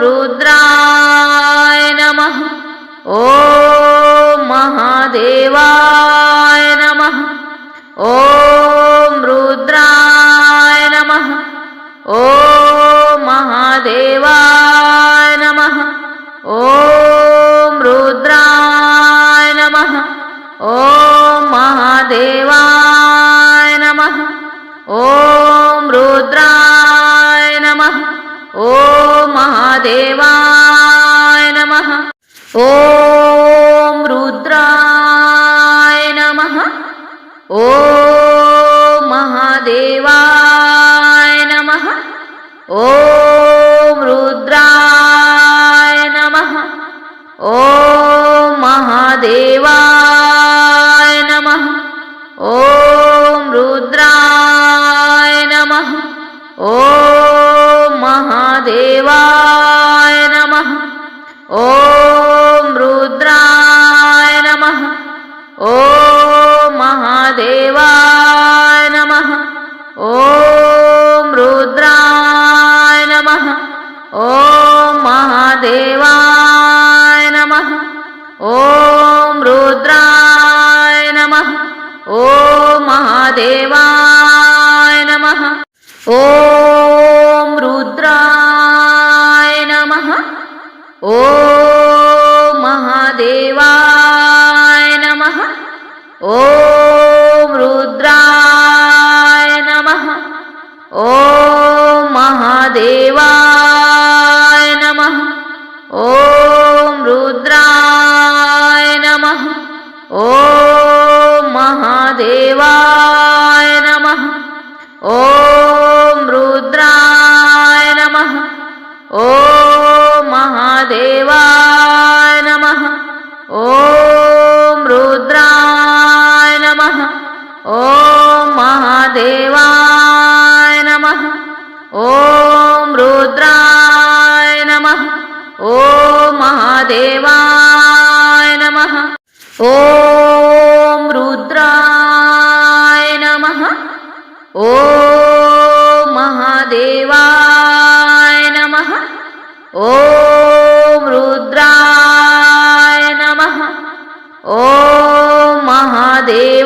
रुद्राय नमः। ओम महादेवाय नमः। ओम रुद्राय नमः। ओम महादेवाय नमः। ओम रुद्राय नमः। ओम महादेवाय नमः। ओम रुद्राय नमः। ओम महादेवाय नमः। ओम रुद्राय नमः। ओम महादेवाय नमः। ओम रुद्राय नमः। ओम महादेवाय नमः। ओम रुद्राय नमः। ओम महादेवाय नमः। ओम रुद्राय नमः। ओम महादेवाय नमः। ओम रुद्राय नमः। ओम महादेवाय नमः। ओम रुद्राय नमः। ओम महादेवाय नमः। ओम रुद्राय नमः। ओम महादेवाय नमः। ओम रुद्राय नमः। ओम महादेवाय नमः। ओम रुद्राय नमः। ओम महादेवाय नमः। ओम रुद्राय नमः। ओम महादेवाय नमः। ओम रुद्राय नमः। ओम महादेवाय नमः। ओम रुद्राय नमः। ओम महादेवाय नमः। ओम रुद्राय नमः। ओम महादेवाय नमः। ओम रुद्राय नमः। ओम महादेवाय